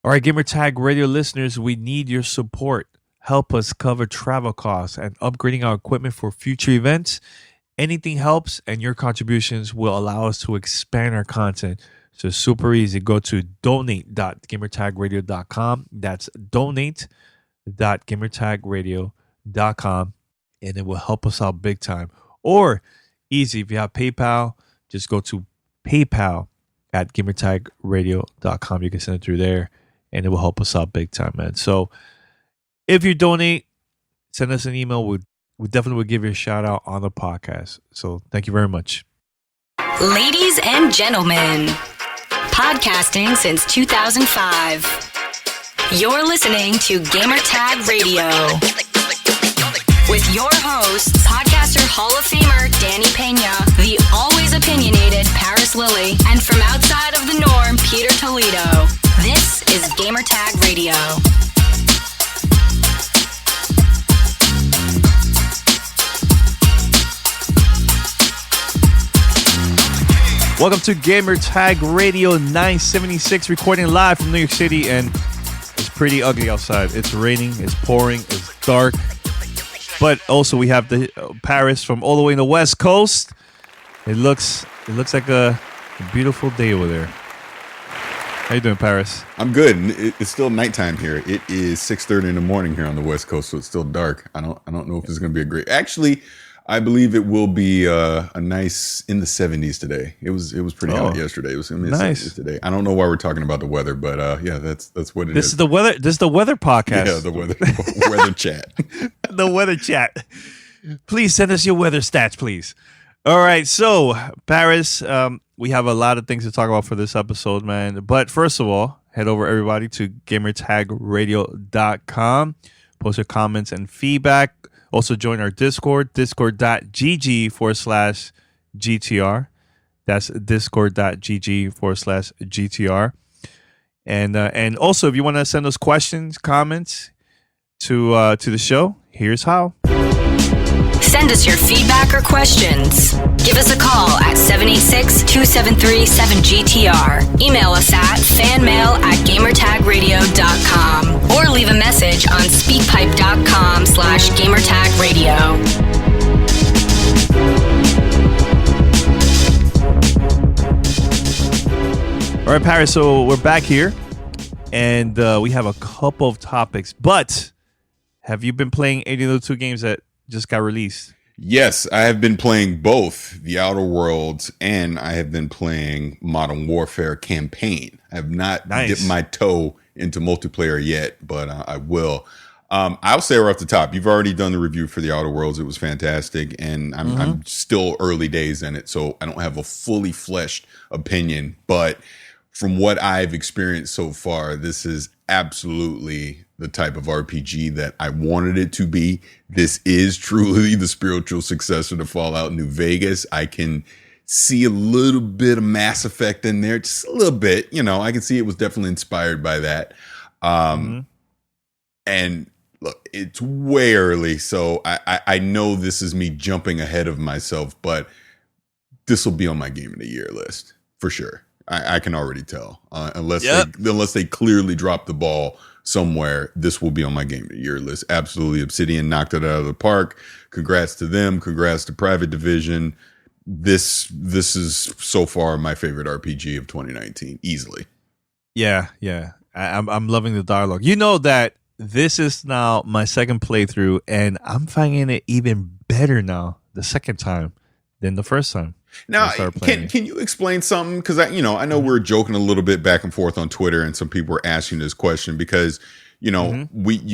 All right, Gamertag Radio listeners, we need your support. Help us cover travel costs and upgrading our equipment for future events. Anything helps, and your contributions will allow us to expand our content. So it's super easy. Go to donate.gamertagradio.com. That's donate.gamertagradio.com, and it will help us out big time. Or easy, if you have PayPal, just go to PayPal@gamertagradio.com. You can send it through there, and it will help us out big time, man. So if you donate, send us an email. We definitely will give you a shout out on the podcast. So thank you very much. Ladies and gentlemen, podcasting since 2005. You're listening to Gamertag Radio with your host, podcaster Hall of Famer Danny Pena, the always opinionated Paris Lilly, and from outside of the norm, Peter Toledo. This is Gamertag Radio. Welcome to Gamertag Radio 976, recording live from New York City, and it's pretty ugly outside. It's raining, it's pouring, it's dark, but also we have the Paris from all the way in the West Coast. It looks like a beautiful day over there. How you doing, Paris? I'm good. It's still nighttime here. It is 6:30 in the morning here on the West Coast, so it's still dark. I don't know if it's going to be a great. Actually, I believe it will be a nice in the 70s today. It was pretty hot yesterday. It was in the nice 70s today. I don't know why we're talking about the weather, but yeah, that's what it is. This is the weather podcast. Yeah, the weather chat. The weather chat. Please send us your weather stats, please. All right, so Paris, we have a lot of things to talk about for this episode, man. But first of all, head over everybody to gamertagradio.com. Post your comments and feedback. Also join our Discord, discord.gg/GTR. That's discord.gg/GTR. And also, if you want to send us questions, comments to the show, here's how. Send us your feedback or questions. Give us a call at 786-273-7GTR. Email us at fanmail@gamertagradio.com or leave a message on speakpipe.com/gamertagradio. All right, Paris, so we're back here, and we have a couple of topics, but have you been playing any of the two games that just got released? Yes, I have been playing both The Outer Worlds and I have been playing Modern Warfare Campaign. I have not dipped my toe into multiplayer yet, but I will. I'll say right off the top, you've already done the review for The Outer Worlds. It was fantastic, and I'm still early days in it, so I don't have a fully fleshed opinion. But from what I've experienced so far, this is absolutely the type of RPG that I wanted it to be. This is truly the spiritual successor to Fallout New Vegas. I can see a little bit of Mass Effect in there, just a little bit. You know, I can see it was definitely inspired by that. And look, it's way early, so I know this is me jumping ahead of myself, but this will be on my Game of the Year list for sure. I can already tell. Unless they clearly drop the ball somewhere, this will be on my Game of the Year list. Absolutely. Obsidian knocked it out of the park. Congrats to them. Congrats to Private Division. This is so far my favorite RPG of 2019, easily. Yeah. I'm loving the dialogue. You know that this is now my second playthrough, and I'm finding it even better now the second time than the first time. Now, can you explain something? Because I know we're joking a little bit back and forth on Twitter, and some people were asking this question because you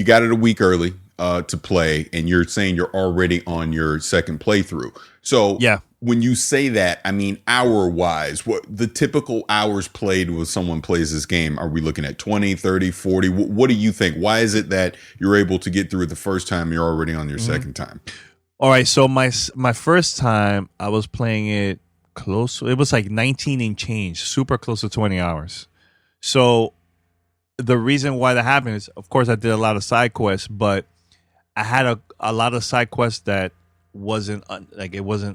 got it a week early to play, and you're saying you're already on your second playthrough. So yeah, when you say that, I mean hour wise, what the typical hours played when someone plays this game? Are we looking at 20, 30, 40? What do you think? Why is it that you're able to get through it the first time, you're already on your second time? All right, so my first time I was playing it close. It was like 19 and change, super close to 20 hours. So the reason why that happened is, of course, I did a lot of side quests, but I had a lot of side quests that wasn't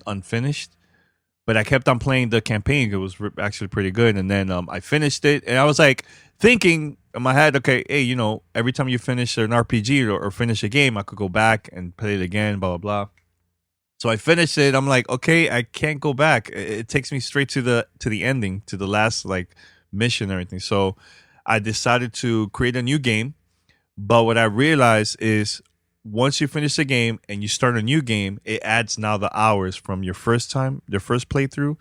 unfinished. But I kept on playing the campaign. It was actually pretty good. And then I finished it. And I was like thinking in my head, okay, hey, every time you finish an RPG or finish a game, I could go back and play it again, blah, blah, blah. So I finished it. I'm like, okay, I can't go back. It takes me straight to the ending, to the last mission and everything. So I decided to create a new game. But what I realized is once you finish the game and you start a new game, it adds now the hours from your first playthrough,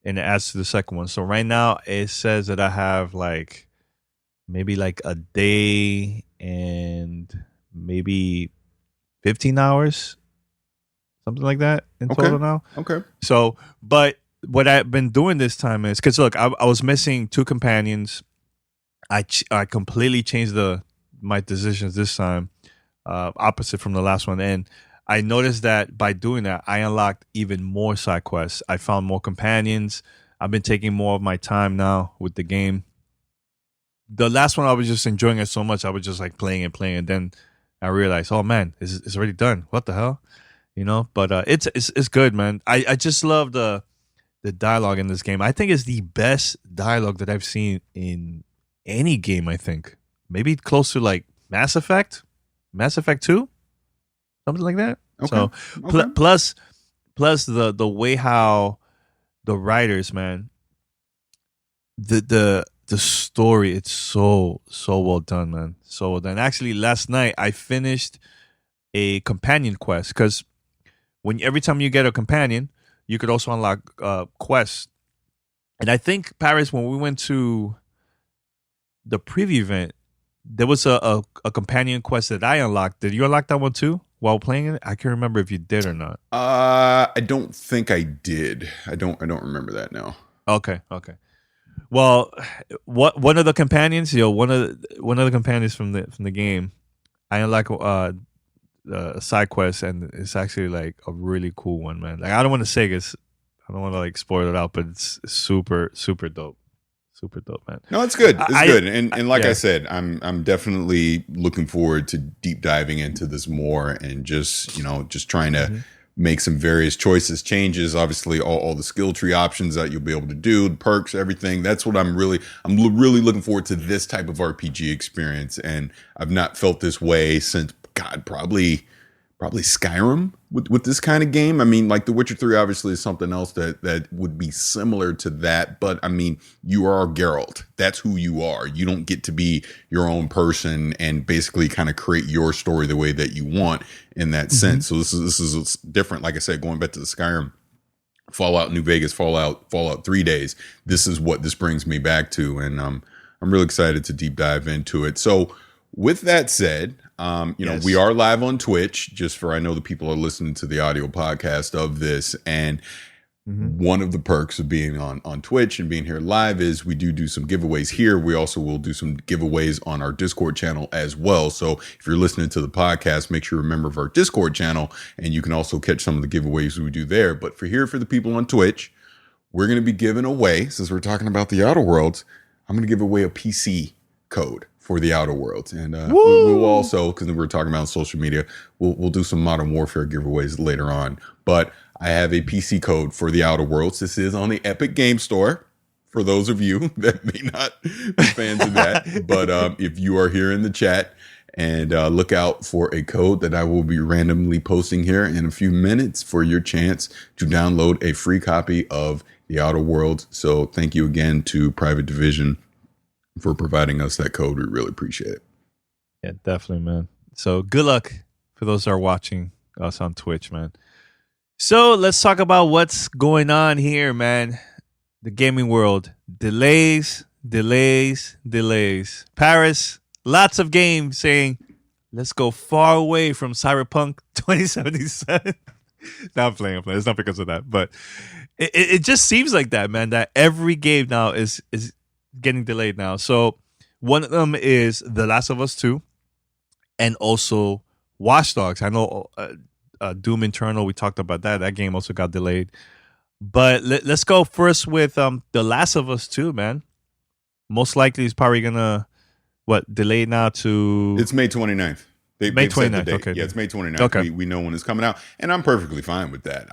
and it adds to the second one. So right now it says that I have maybe a day and maybe 15 hours, something like that in total now. Okay. So, but what I've been doing this time is, because look, I was missing 2 companions. I completely changed my decisions this time. Opposite from the last one, and I noticed that by doing that, I unlocked even more side quests. I found more companions. I've been taking more of my time now with the game. The last one, I was just enjoying it so much. I was just playing, and then I realized, oh man, it's already done. What the hell, But it's good, man. I just love the dialogue in this game. I think it's the best dialogue that I've seen in any game. I think maybe close to Mass Effect 2, something like that. Okay. So plus the way how the writers, man, the story, it's so well done, man, so well done. Actually, last night I finished a companion quest, because every time you get a companion, you could also unlock quests. And I think, Paris, when we went to the preview event, there was a companion quest that I unlocked. Did you unlock that one too while playing it? I can't remember if you did or not. I don't think I did. I don't remember that now. Okay. Well, one of the companions, one of the companions from the game, I unlocked a side quest, and it's actually a really cool one, man. I don't want to say this, I don't want to spoil it out, but it's super dope. Super dope, man. No, it's good. It's good. And like I said, I'm definitely looking forward to deep diving into this more, and just trying to make some various choices, changes, obviously all the skill tree options that you'll be able to do, the perks, everything. That's what I'm really looking forward to, this type of RPG experience. And I've not felt this way since, God, probably Skyrim with this kind of game. I mean, The Witcher 3 obviously is something else that would be similar to that. But I mean, you are Geralt. That's who you are. You don't get to be your own person and basically kind of create your story the way that you want in that sense. So this is different. Like I said, going back to the Skyrim, Fallout New Vegas, Fallout 3 days. This is what this brings me back to. And I'm really excited to deep dive into it. So with that said, yes, we are live on Twitch, just for, I know the people are listening to the audio podcast of this. And one of the perks of being on Twitch and being here live is we do some giveaways here. We also will do some giveaways on our Discord channel as well. So if you're listening to the podcast, make sure you're a member of our Discord channel, and you can also catch some of the giveaways we do there. But for the people on Twitch, we're going to be giving away, since we're talking about the Outer Worlds, I'm going to give away a PC code for the Outer Worlds. And we'll also, because we're talking about social media, we'll do some Modern Warfare giveaways later on. But I have a PC code for the Outer Worlds. This is on the Epic Game Store, for those of you that may not be fans of that. But if you are here in the chat, and look out for a code that I will be randomly posting here in a few minutes for your chance to download a free copy of the Outer Worlds. So thank you again to Private Division for providing us that code. We really appreciate it. Yeah, definitely, man. So good luck for those that are watching us on Twitch, man. So let's talk about what's going on here, man. The gaming world. Delays. Paris, lots of games saying, let's go far away from Cyberpunk 2077. No, I'm playing. It's not because of that. But it just seems like that, man, that every game now is getting delayed now. So one of them is The Last of Us 2, and also Watch Dogs. I know Doom Eternal, we talked about that. That game also got delayed. But let's go first with The Last of Us 2, man. Most likely it's probably going to, delay now to... It's May 29th. May 29th. Okay. Yeah, it's May 29th. Okay. We know when it's coming out, and I'm perfectly fine with that.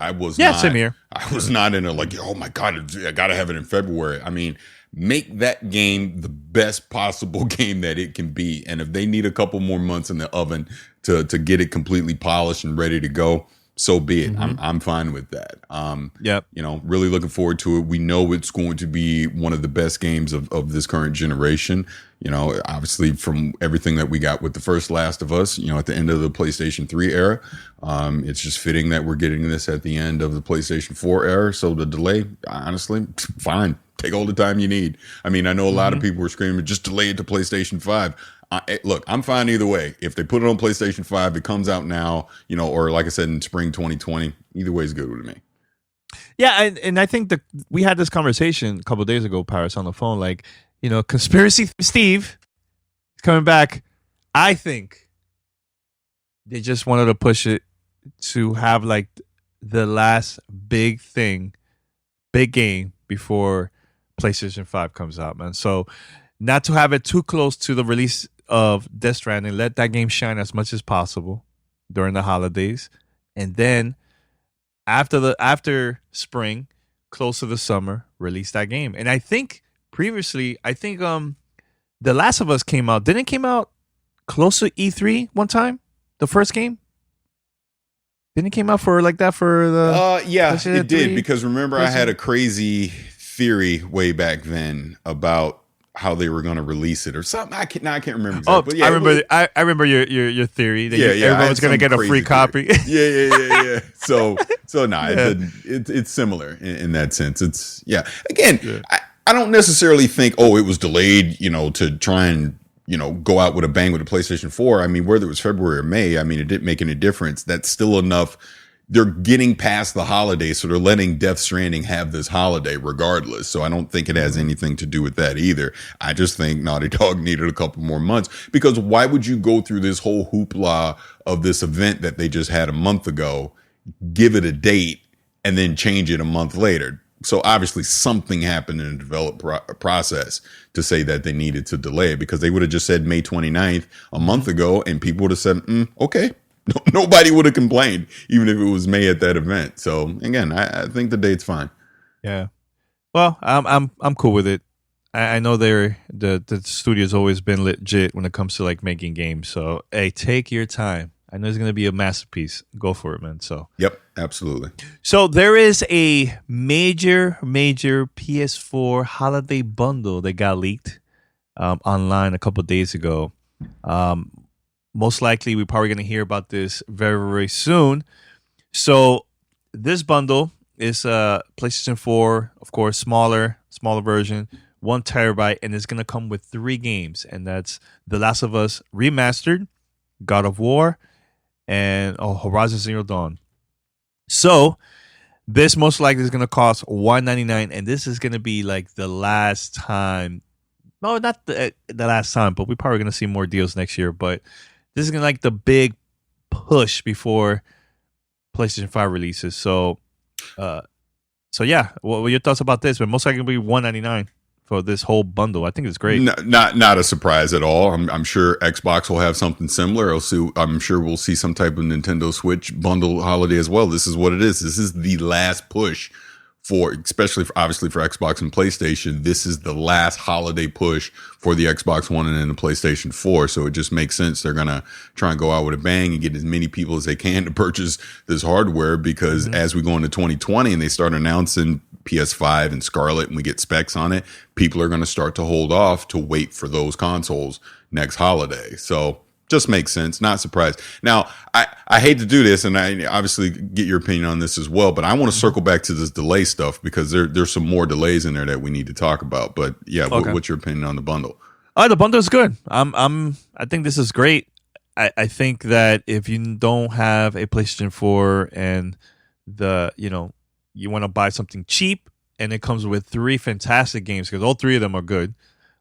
Same here. I was not in a like, oh my God, I got to have it in February. I mean, make that game the best possible game that it can be. And if they need a couple more months in the oven to get it completely polished and ready to go, so be it. I'm fine with that. Really looking forward to it. We know it's going to be one of the best games of this current generation. Obviously from everything that we got with the first Last of Us, at the end of the PlayStation 3 era, it's just fitting that we're getting this at the end of the PlayStation 4 era. So the delay, honestly, fine. Take all the time you need. I mean, I know a lot of people were screaming, just delay it to PlayStation 5. Look, I'm fine either way. If they put it on PlayStation 5, it comes out now, or like I said, in spring 2020, either way is good with me. Yeah, and I think we had this conversation a couple of days ago, Paris, on the phone. Like, Conspiracy Steve is coming back. I think they just wanted to push it to have like the last big game before PlayStation 5 comes out, man. So not to have it too close to the release of Death Stranding, let that game shine as much as possible during the holidays, and then after spring, close to the summer, release that game. And I think previously, The Last of Us came out close to E3 one time, the first game. Didn't it came out for like that for the? Yeah, it did, because remember I had a crazy theory way back then about how they were going to release it or something. I can't remember exactly. But yeah, I remember your theory that everyone was going to get a free copy. Yeah. So it's similar in that sense. It's again, I don't necessarily think it was delayed, to try and go out with a bang with the PlayStation 4. I mean, whether it was February or May, I mean, it didn't make any difference. That's still enough. They're getting past the holiday, so they're letting Death Stranding have this holiday regardless. So I don't think it has anything to do with that either. I just think Naughty Dog needed a couple more months, because why would you go through this whole hoopla of this event that they just had a month ago, give it a date, and then change it a month later? So obviously something happened in the development process to say that they needed to delay it, because they would have just said May 29th a month ago and people would have said, okay. Nobody would have complained, even if it was May at that event. So again, I think the date's fine. Yeah. Well, I'm cool with it. I know the studio's always been legit when it comes to like making games. So hey, take your time. I know it's gonna be a masterpiece. Go for it, man. So yep, absolutely. So there is a major PS4 Holiday Bundle that got leaked online a couple of days ago. Most likely, we're probably going to hear about this very, very soon. So this bundle is a PlayStation 4, of course, smaller version, 1 terabyte, and it's going to come with 3 games. And that's The Last of Us Remastered, God of War, and Horizon Zero Dawn. So this most likely is going to cost $199, and this is going to be like the last time. No, not the last time, but we're probably going to see more deals next year. But this is gonna like the big push before PlayStation 5 releases. So yeah. What were your thoughts about this? But most likely it'll be $199 for this whole bundle. I think it's great. Not a surprise at all. I'm sure Xbox will have something similar. I'm sure we'll see some type of Nintendo Switch bundle holiday as well. This is what it is. This is the last push obviously for Xbox and PlayStation. This is the last holiday push for the Xbox One and then the PlayStation 4. So it just makes sense. They're going to try and go out with a bang and get as many people as they can to purchase this hardware, because as we go into 2020 and they start announcing PS5 and Scarlet and we get specs on it, people are going to start to hold off to wait for those consoles next holiday. So just makes sense. Not surprised. Now, I hate to do this, and I obviously get your opinion on this as well, but I want to circle back to this delay stuff, because there's some more delays in there that we need to talk about. But yeah, okay. What's your opinion on the bundle? The bundle is good. I think this is great. I think that if you don't have a PlayStation 4 and you want to buy something cheap and it comes with 3 fantastic games, because all 3 of them are good.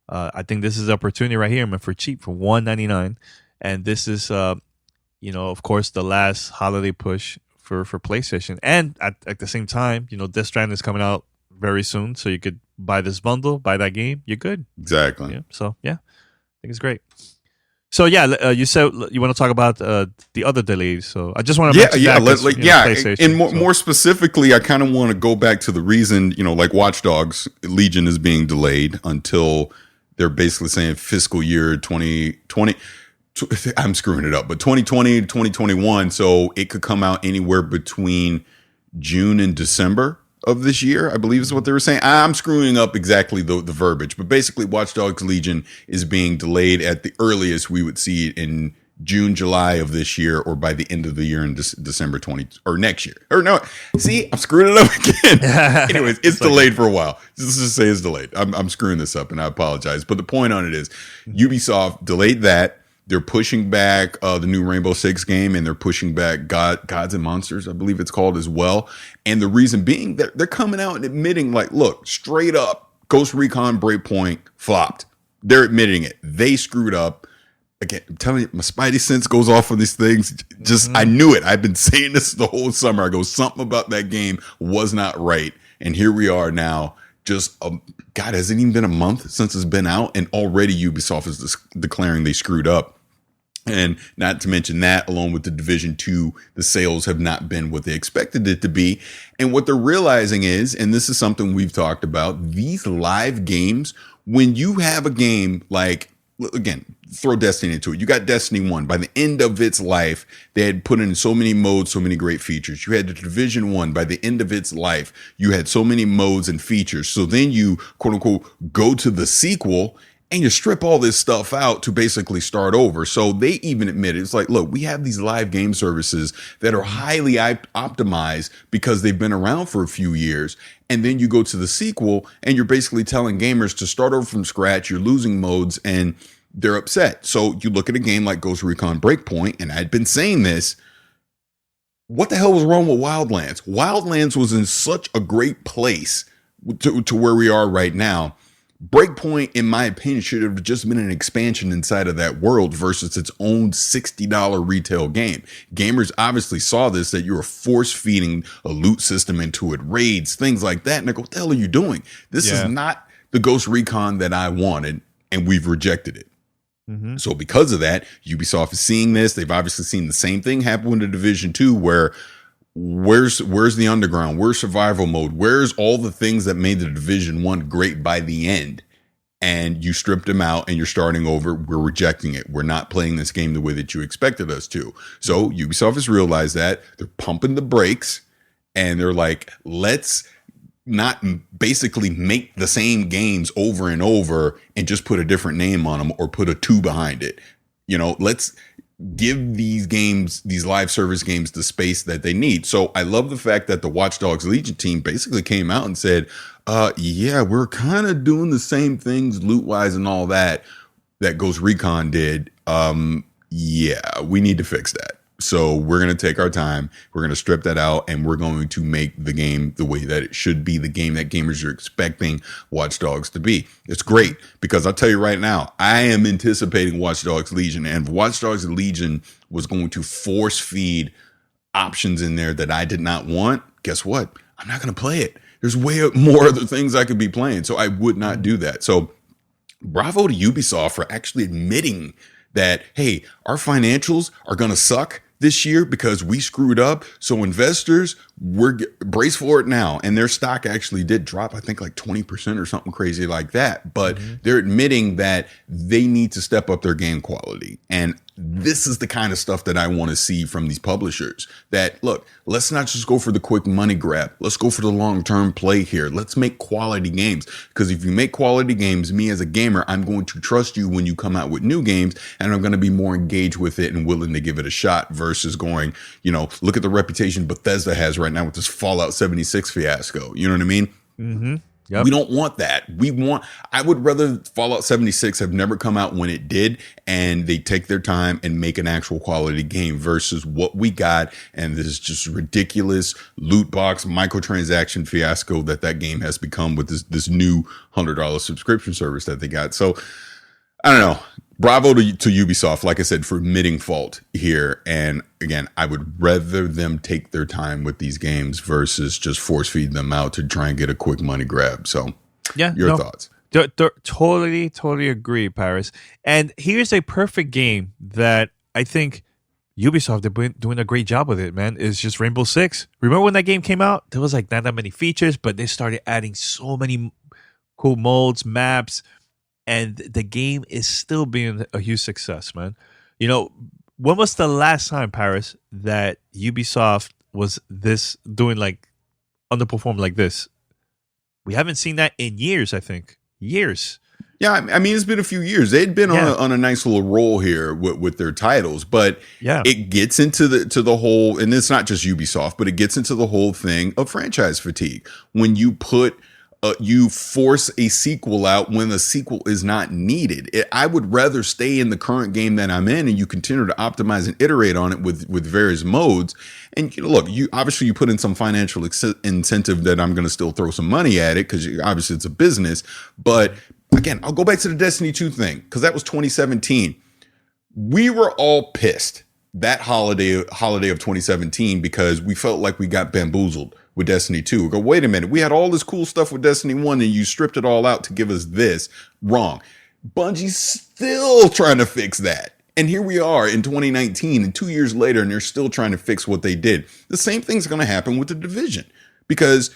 I think this is an opportunity right here, man, for cheap, for $199. And this is, of course, the last holiday push for PlayStation. And at the same time, Death Stranding is coming out very soon. So you could buy this bundle, buy that game. You're good. Exactly. Yeah. So, yeah, I think it's great. So you said you want to talk about the other delays. So I just want to and more specifically, I kind of want to go back to the reason, like Watch Dogs Legion is being delayed until they're basically saying fiscal year 2020. I'm screwing it up, but 2020 to 2021. So it could come out anywhere between June and December of this year, I believe is what they were saying. I'm screwing up exactly the verbiage, but basically Watch Dogs Legion is being delayed at the earliest. We would see it in June, July of this year, or by the end of the year in December 20 or next year. Or no, see, I'm screwing it up again. Anyways, it's delayed for a while. Let's just say it's delayed. I'm screwing this up and I apologize. But the point on it is Ubisoft delayed that. They're pushing back the new Rainbow Six game, and they're pushing back Gods and Monsters, I believe it's called as well. And the reason being that they're coming out and admitting, like, look, straight up, Ghost Recon Breakpoint flopped. They're admitting it. They screwed up. Again, I'm telling you, my spidey sense goes off on these things. I knew it. I've been saying this the whole summer. I go, something about that game was not right. And here we are now. God, has it even been a month since it's been out? And already Ubisoft is declaring they screwed up. And not to mention that, along with the Division 2, the sales have not been what they expected it to be. And what they're realizing is, and this is something we've talked about, these live games, when you have a game like, again, throw Destiny into it. You got Destiny 1. By the end of its life, they had put in so many modes, so many great features. You had the Division 1. By the end of its life, you had so many modes and features. So then you, quote unquote, go to the sequel and you strip all this stuff out to basically start over. So they even admit it's like, look, we have these live game services that are highly optimized because they've been around for a few years. And then you go to the sequel and you're basically telling gamers to start over from scratch. You're losing modes and they're upset. So you look at a game like Ghost Recon Breakpoint, and I'd been saying this. What the hell was wrong with Wildlands? Wildlands was in such a great place to where we are right now. Breakpoint, in my opinion, should have just been an expansion inside of that world versus its own $60 retail game. Gamers obviously saw this, that you were force feeding a loot system into it, raids, things like that. And they go, what the hell are you doing? This is not the Ghost Recon that I wanted, and we've rejected it. Mm-hmm. So because of that, Ubisoft is seeing this. They've obviously seen the same thing happen with the Division 2, where where's the underground? Where's survival mode? Where's all the things that made the Division 1 great by the end? And you stripped them out and you're starting over. We're rejecting it. We're not playing this game the way that you expected us to. So Ubisoft has realized that. They're pumping the brakes and they're like, let's not basically make the same games over and over and just put a different name on them or put a 2 behind it. Let's give these games, these live service games, the space that they need. So I love the fact that the Watch Dogs Legion team basically came out and said, we're kind of doing the same things loot wise and all that Ghost Recon did. We need to fix that. So we're going to take our time. We're going to strip that out and we're going to make the game the way that it should be, the game that gamers are expecting Watch Dogs to be. It's great because I'll tell you right now, I am anticipating Watch Dogs Legion, and if Watch Dogs Legion was going to force feed options in there that I did not want, guess what? I'm not going to play it. There's way more other things I could be playing. So I would not do that. So bravo to Ubisoft for actually admitting that, hey, our financials are going to suck this year because we screwed up. So investors, brace for it now. And their stock actually did drop, I think like 20% or something crazy like that. But they're admitting that they need to step up their game quality. And this is the kind of stuff that I want to see from these publishers. That, look, let's not just go for the quick money grab. Let's go for the long-term play here. Let's make quality games. Because if you make quality games, me as a gamer, I'm going to trust you when you come out with new games, and I'm going to be more engaged with it and willing to give it a shot versus going, look at the reputation Bethesda has right now with this Fallout 76 fiasco. You know what I mean? Mm-hmm. Yep. We don't want that. I would rather Fallout 76 have never come out when it did, and they take their time and make an actual quality game versus what we got. And this is just ridiculous loot box microtransaction fiasco that game has become with this new $100 subscription service that they got. So I don't know. Bravo to Ubisoft, like I said, for admitting fault here. And again, I would rather them take their time with these games versus just force feed them out to try and get a quick money grab. So your thoughts? Totally agree, Paris. And here's a perfect game that I think Ubisoft have been doing a great job with it, man. Is just Rainbow Six. Remember when that game came out? There was like not that many features, but they started adding so many cool modes, maps, and the game is still being a huge success, man. When was the last time, Paris, that Ubisoft was doing like underperformed like this? We haven't seen that in years, I think. Years. Yeah, I mean, it's been a few years. They'd been on a nice little roll here with their titles, but it gets into the whole, and it's not just Ubisoft, but it gets into the whole thing of franchise fatigue. When you you force a sequel out when the sequel is not needed. I would rather stay in the current game that I'm in, and you continue to optimize and iterate on it with various modes. And look, you put in some financial incentive that I'm going to still throw some money at it because obviously it's a business. But again, I'll go back to the Destiny 2 thing because that was 2017. We were all pissed that holiday of 2017 because we felt like we got bamboozled with Destiny 2. We go, wait a minute, we had all this cool stuff with Destiny 1 and you stripped it all out to give us this. Wrong. Bungie's still trying to fix that. And here we are in 2019 and 2 years later, and they're still trying to fix what they did. The same thing's going to happen with the Division because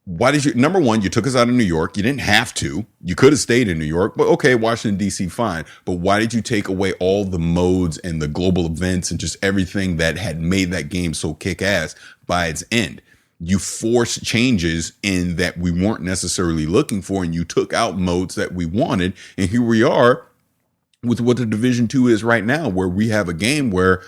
number one, you took us out of New York. You didn't have to. You could have stayed in New York, but okay, Washington, D.C., fine. But why did you take away all the modes and the global events and just everything that had made that game so kick-ass by its end? You forced changes in that we weren't necessarily looking for, and you took out modes that we wanted. And here we are with what the Division 2 is right now, where we have a game where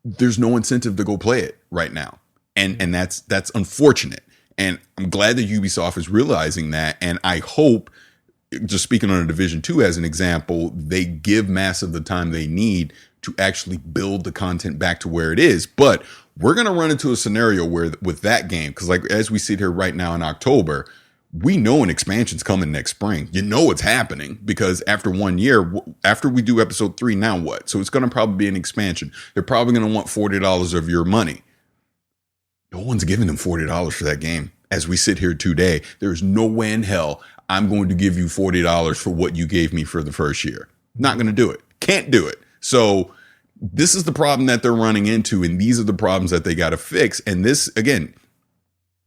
there's no incentive to go play it right now. And that's unfortunate. And I'm glad that Ubisoft is realizing that. And I hope, just speaking on a Division 2 as an example, they give Massive the time they need to actually build the content back to where it is. But we're going to run into a scenario where with that game, because like as we sit here right now in October, we know an expansion's coming next spring. You know it's happening because after 1 year, after we do episode 3, now what? So it's going to probably be an expansion. They're probably going to want $40 of your money. No one's giving them $40 for that game. As we sit here today, there's no way in hell I'm going to give you $40 for what you gave me for the first year. Not going to do it. Can't do it. So this is the problem that they're running into, and these are the problems that they got to fix. And this, again,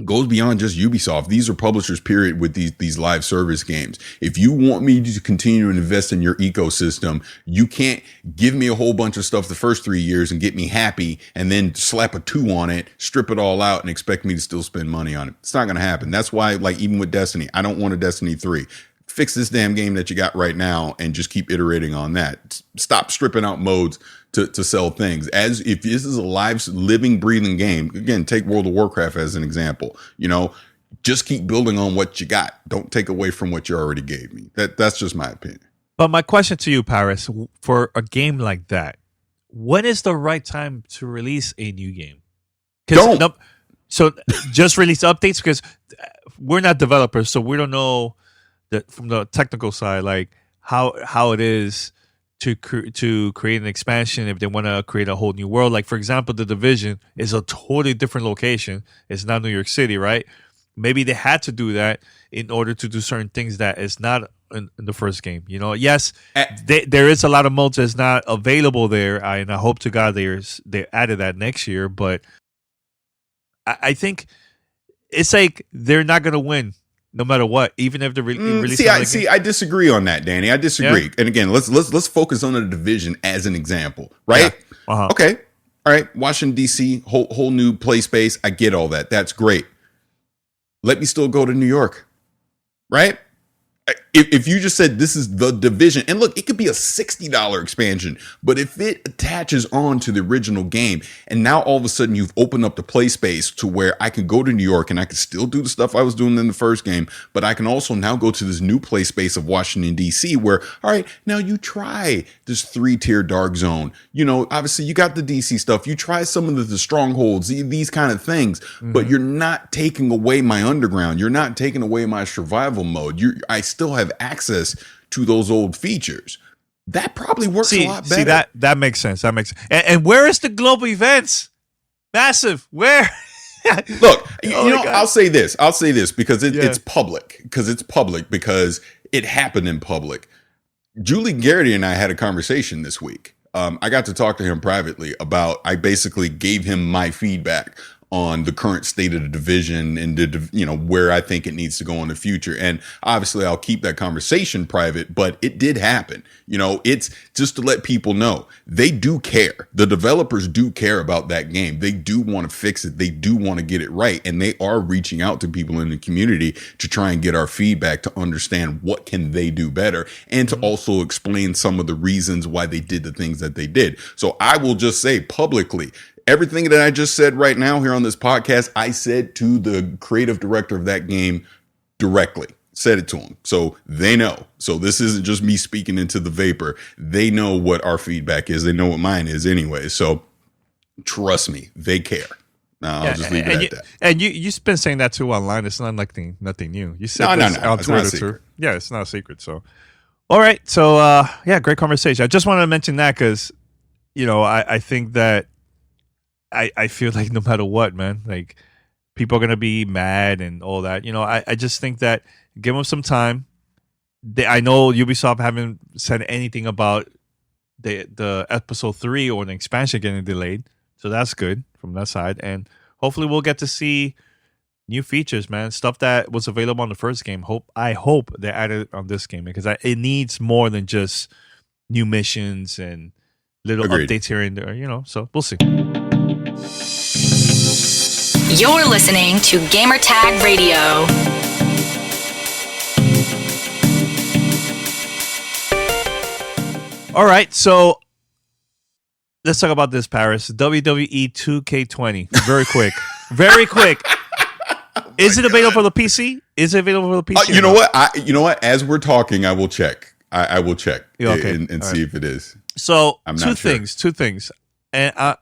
goes beyond just Ubisoft. These are publishers, period, with these live service games. If you want me to continue to invest in your ecosystem, you can't give me a whole bunch of stuff the first 3 years and get me happy and then slap a 2 on it, strip it all out, and expect me to still spend money on it. It's not going to happen. That's why, like, even with Destiny, I don't want a Destiny 3. Fix this damn game that you got right now and just keep iterating on that. Stop stripping out modes to sell things. As if this is a live, living, breathing game, again, take World of Warcraft as an example. Just keep building on what you got. Don't take away from what you already gave me. That's just my opinion. But my question to you, Paris, for a game like that, when is the right time to release a new game? Don't. So just release updates because we're not developers, so we don't know from the technical side, like how it is to create an expansion if they want to create a whole new world. Like, for example, the Division is a totally different location. It's not New York City, right? Maybe they had to do that in order to do certain things that is not in the first game. Yes, there is a lot of modes that's not available there, and I hope to God they added that next year. But I think it's like they're not going to win no matter what, even if they're releasing. I disagree on that, Danny. I disagree. Yeah? And again, let's focus on the Division as an example, right? Yeah. Uh-huh. Okay, all right. Washington D.C., whole new play space. I get all that. That's great. Let me still go to New York, right? If you just said this is the Division, and look, it could be a $60 expansion, but if it attaches on to the original game, and now all of a sudden you've opened up the play space to where I can go to New York and I can still do the stuff I was doing in the first game, but I can also now go to this new play space of Washington, D.C., where, all right, now you try this 3-tier dark zone. Obviously you got the D.C. stuff. You try some of the strongholds, these kind of things, but you're not taking away my underground. You're not taking away my survival mode. I still have access to those old features. That probably works a lot better. See, that makes sense. That makes sense. And where is the global events? Massive. Where? Look, I'll say this because it's public. Because it happened in public. Julie Garrity and I had a conversation this week. I got to talk to him privately about, I basically gave him my feedback on the current state of the division and where I think it needs to go in the future. And obviously I'll keep that conversation private, but it did happen. It's just to let people know they do care. The developers do care about that game. They do want to fix it. They do want to get it right. And they are reaching out to people in the community to try and get our feedback to understand what can they do better and to also explain some of the reasons why they did the things that they did. So I will just say publicly, everything that I just said right now here on this podcast, I said to the creative director of that game directly. Said it to him. So they know. So this isn't just me speaking into the vapor. They know what our feedback is. They know what mine is anyway. So trust me, they care. I'll just leave it at that. And you've been saying that too online. It's not nothing new. You said no. on Twitter too. Yeah, it's not a secret. So, all right. So, great conversation. I just wanted to mention that because, I think that I feel like no matter what, man, like people are going to be mad and all that. I just think that give them some time. I know Ubisoft haven't said anything about the episode 3 or the expansion getting delayed. So that's good from that side. And hopefully we'll get to see new features, man. Stuff that was available on the first game. I hope they added it on this game because it needs more than just new missions and little updates here and there, so we'll see. You're listening to Gamertag Radio. All right, so let's talk about this, Paris. WWE 2K20. Very quick. Very quick. Is it available for the PC? Is it available for the PC? You know what? As we're talking, I will check. I will check and see if it is. So two things. And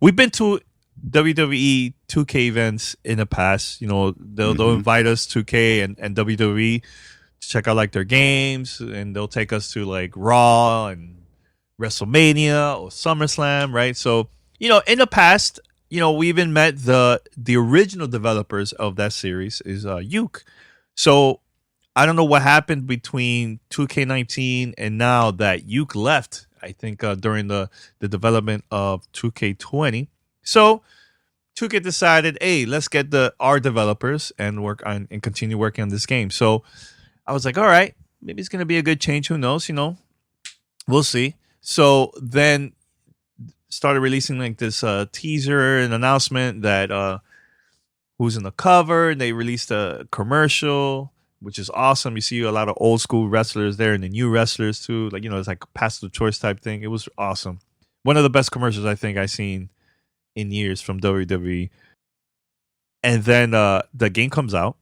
we've been to WWE 2K events in the past. They'll invite us 2K and WWE to check out like their games, and they'll take us to like Raw and WrestleMania or SummerSlam, right? So in the past, we even met the original developers of that series is Uke. So I don't know what happened between 2K19 and now that Uke left. I think during the development of 2K20. So 2K decided, hey, let's get our developers and work on and continue working on this game. So I was like, all right, maybe it's gonna be a good change. Who knows? We'll see. So then started releasing like this teaser and announcement that who's in the cover. And they released a commercial, which is awesome. You see a lot of old school wrestlers there and the new wrestlers too. Like, it's like a pass the choice type thing. It was awesome. One of the best commercials I think I've seen in years from WWE. And then the game comes out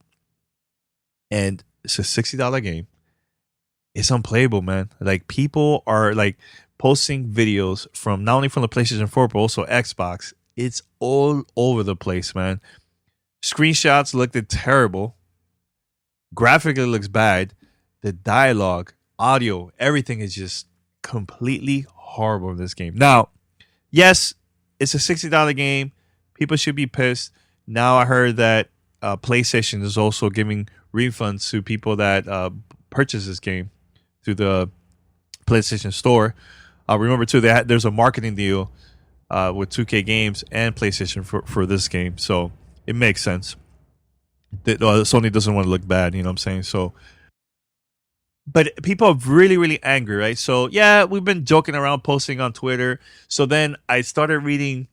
and it's a $60 game. It's unplayable, man. Like people are like posting videos from not only from the PlayStation 4, but also Xbox. It's all over the place, man. Screenshots looked terrible. Graphically looks bad. The dialogue, audio, everything is just completely horrible in this game. Now, yes, it's a $60 game. People should be pissed. Now I heard that PlayStation is also giving refunds to people that purchase this game through the PlayStation Store. Remember too, there's a marketing deal with 2K Games and PlayStation for this game, so it makes sense. Sony doesn't want to look bad, you know what I'm saying? So, but people are really, really angry, right? So yeah, we've been joking around, posting on Twitter. So then I started reading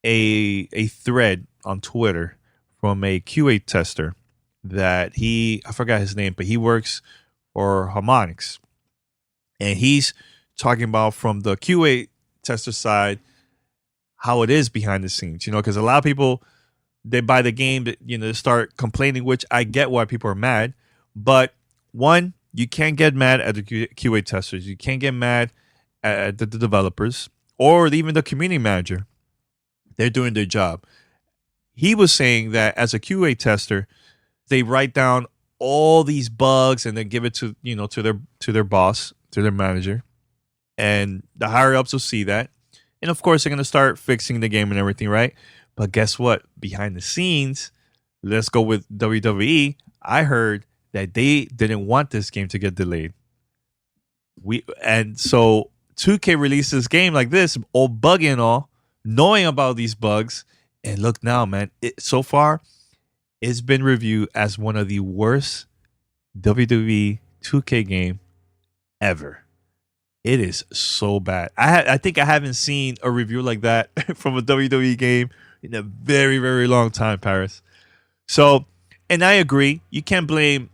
a thread on Twitter from a QA tester that I forgot his name, but he works for Harmonix. And he's talking about from the QA tester side, how it is behind the scenes, because a lot of people, they buy the game, they start complaining, which I get why people are mad. But one, you can't get mad at the QA testers. You can't get mad at the developers or even the community manager. They're doing their job. He was saying that as a QA tester, they write down all these bugs and then give it to their boss, to their manager, and the higher ups will see that, and of course they're gonna start fixing the game and everything, right? But guess what? Behind the scenes, let's go with WWE. I heard that they didn't want this game to get delayed. So 2K released this game like this, all buggy and all, knowing about these bugs, and look now, man. So far, it's been reviewed as one of the worst WWE 2K game ever. It is so bad. I think I haven't seen a review like that from a WWE game in a very, very long time, Paris. So, and I agree. You can't blame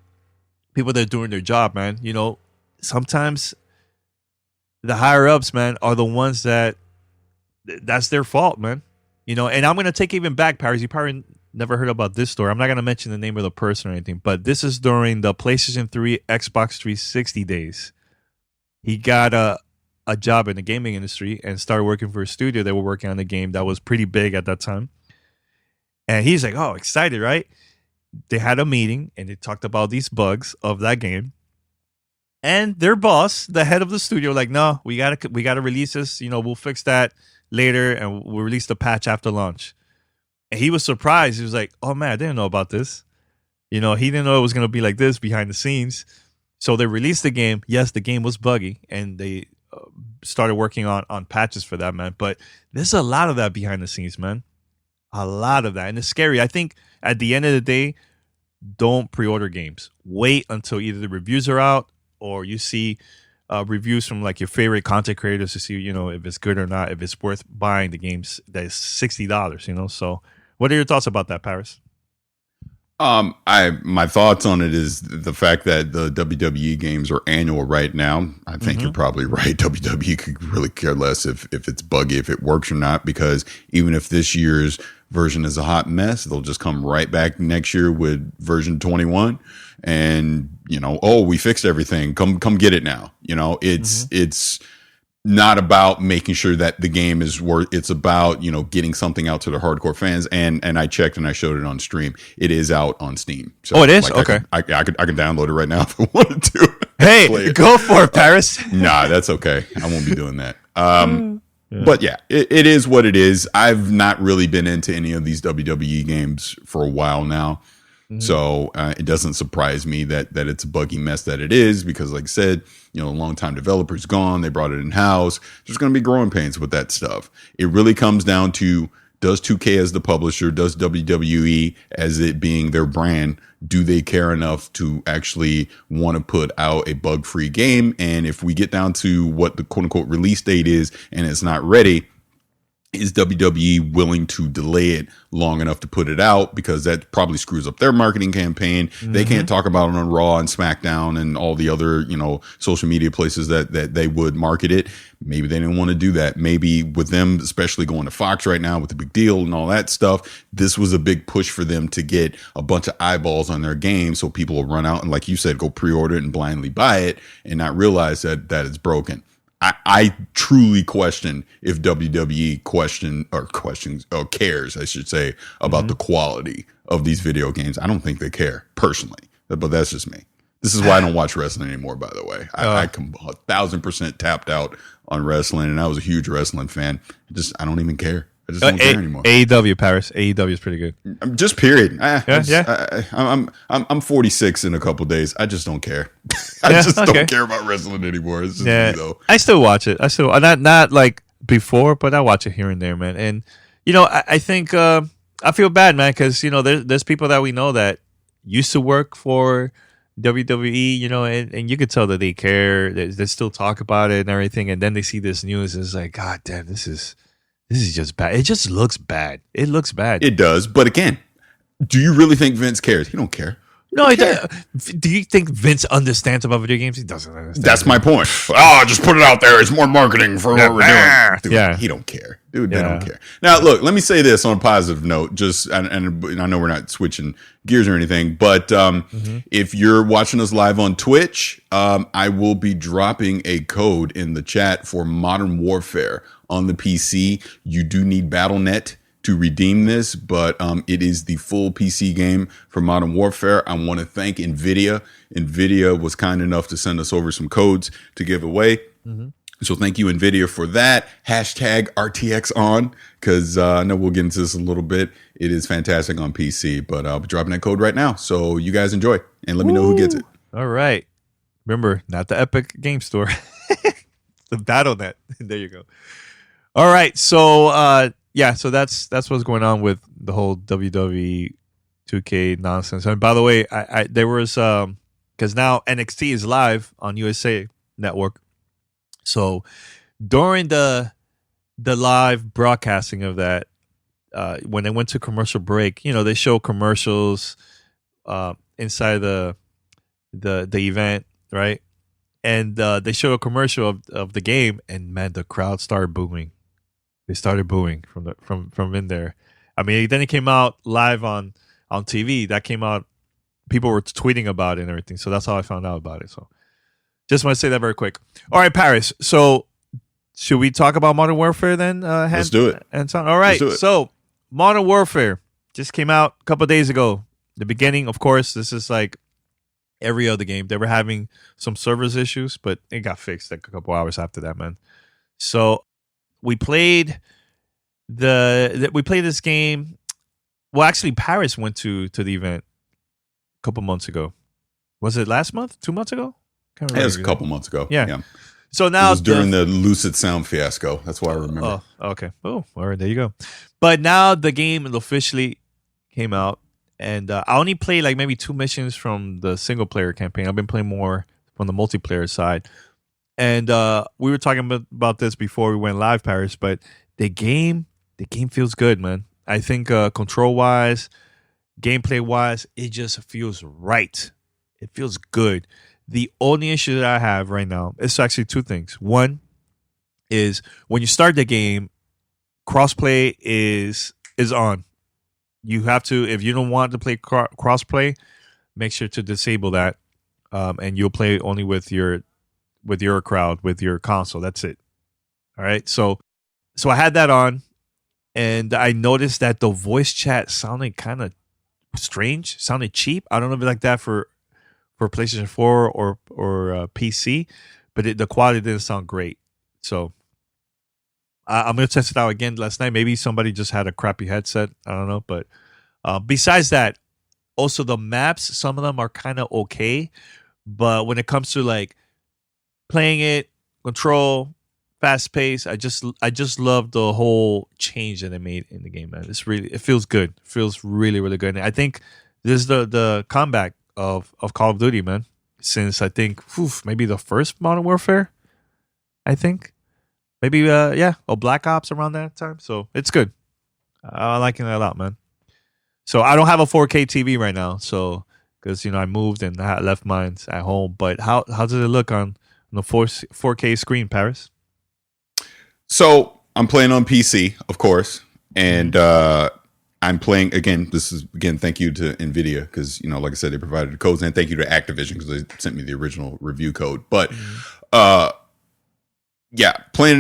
people that are doing their job, man. You know, sometimes the higher ups, man, are the ones that's their fault, man. You know, and I'm going to take even back, Paris. You probably never heard about this story. I'm not going to mention the name of the person or anything, but this is during the PlayStation 3, Xbox 360 days. He got a job in the gaming industry and started working for a studio that were working on a game that was pretty big at that time. And he's like, oh, excited, right? They had a meeting and they talked about these bugs of that game. And their boss, the head of the studio, like, no, we gotta release this. You know, we'll fix that later and we'll release the patch after launch. And he was surprised. He was like, oh man, I didn't know about this. You know, he didn't know it was gonna be like this behind the scenes. So they released the game. Yes, the game was buggy, and they started working on patches for that, man. But there's a lot of that behind the scenes, man. A lot of that. And it's scary. I think at the end of the day, don't pre-order games. Wait until either the reviews are out or you see reviews from like your favorite content creators to see, you know, if it's good or not, if it's worth buying the games that is $60, you know. So what are your thoughts about that, Paris? My thoughts on it is the fact that the WWE games are annual right now. I think you're probably right. WWE could really care less if it's buggy, if it works or not, because even if this year's version is a hot mess, they'll just come right back next year with version 21 and, you know, oh, we fixed everything. Come get it now. You know, it's not about making sure that the game is worth. It's about, you know, getting something out to the hardcore fans. And I checked and I showed it on stream. It is out on Steam. So, it is? Like, okay. I can download it right now if I wanted to. Hey, go for it, Paris. Nah, that's okay. I won't be doing that. But yeah, it is what it is. I've not really been into any of these WWE games for a while now. So it doesn't surprise me that it's a buggy mess that it is, because like I said, you know, a long-time developer's gone. They brought it in-house. There's going to be growing pains with that stuff. It really comes down to, does 2K as the publisher, does WWE as it being their brand, do they care enough to actually want to put out a bug-free game? And if we get down to what the quote-unquote release date is and it's not ready, is WWE willing to delay it long enough to put it out? Because that probably screws up their marketing campaign. They can't talk about it on Raw and SmackDown and all the other, you know, social media places that they would market it. Maybe they didn't want to do that. Maybe with them, especially going to Fox right now with the big deal and all that stuff, this was a big push for them to get a bunch of eyeballs on their game. So people will run out and, like you said, go pre-order it and blindly buy it and not realize that it's broken. I truly question if WWE cares, I should say, about the quality of these video games. I don't think they care personally, but that's just me. This is why I don't watch wrestling anymore, by the way. I 1,000% tapped out on wrestling, and I was a huge wrestling fan. I don't even care. I just don't care anymore. AEW, Paris. AEW is pretty good. Just period. I'm 46 in a couple days. I just don't care. I don't care about wrestling anymore. It's just me, though. I still watch it. I still not like before, but I watch it here and there, man. And you know, I think I feel bad, man, because you know there's people that we know that used to work for WWE, you know, and you could tell that they care. They still talk about it and everything, and then they see this news. And it's like, God damn, this is just bad. It just looks bad. It looks bad. It does. But again, do you really think Vince cares? He don't care. No, do you think Vince understands about video games? He doesn't understand. That's my point. Oh, just put it out there. It's more marketing for what we're doing. Dude, he don't care. Dude, they don't care. Now, look, let me say this on a positive note. And I know we're not switching gears or anything, but if you're watching us live on Twitch, I will be dropping a code in the chat for Modern Warfare on the PC. You do need BattleNet to redeem this, but it is the full PC game for Modern Warfare. I want to thank NVIDIA. NVIDIA was kind enough to send us over some codes to give away. So thank you, NVIDIA, for that. Hashtag RTX on, because I know we'll get into this a little bit. It is fantastic on PC, but I'll be dropping that code right now. So you guys enjoy, and let me know who gets it. All right. Remember, not the Epic Game Store. The Battle.net. There you go. All right. So, so that's what's going on with the whole WWE 2K nonsense. And by the way, I there was, because now NXT is live on USA Network. So during the live broadcasting of that, when they went to commercial break, they show commercials inside the event, right? And they show a commercial of the game, and man, the crowd started booing. They started booing from in there. I mean, then it came out live on TV. That came out. People were tweeting about it and everything. So that's how I found out about it. So just want to say that very quick. All right, Paris. So should we talk about Modern Warfare then? Let's do it. All right. So Modern Warfare just came out a couple of days ago. The beginning, of course, this is like every other game. They were having some service issues, but it got fixed like a couple hours after that, man. So we played this game. Well, actually, Paris went to the event a couple months ago. Was it last month? 2 months ago? It was a couple months ago. Yeah. So now it was during the Lucid Sound fiasco. That's why I remember. Oh, okay. Oh, all right. There you go. But now the game officially came out, and I only played like maybe 2 missions from the single player campaign. I've been playing more from the multiplayer side. And we were talking about this before we went live, Paris. But the game feels good, man. I think control wise, gameplay wise, it just feels right. It feels good. The only issue that I have right now is actually 2 things. One is when you start the game, crossplay is on. You have to, if you don't want to play crossplay, make sure to disable that, and you'll play only with your crowd, with your console. That's it. All right. So I had that on, and I noticed that the voice chat sounded kind of strange, sounded cheap. I don't know if it's like that for PlayStation 4 or PC, but the quality didn't sound great. So I'm going to test it out again last night. Maybe somebody just had a crappy headset. I don't know. But besides that, also the maps, some of them are kind of okay. But when it comes to like playing it, control, fast pace, I just love the whole change that they made in the game, man. It feels good. It feels really, really good. And I think this is the comeback of Call of Duty, man, since I think maybe the first Modern Warfare, I think maybe Black Ops around that time. So it's good. I like it a lot, man. So I don't have a 4K TV right now, so because I moved and I left mine at home. But how does it look on the 4K screen, Paris? So I'm playing on PC, of course, and I'm playing again. Thank you to NVIDIA because like I said, they provided the codes, and thank you to Activision because they sent me the original review code. But playing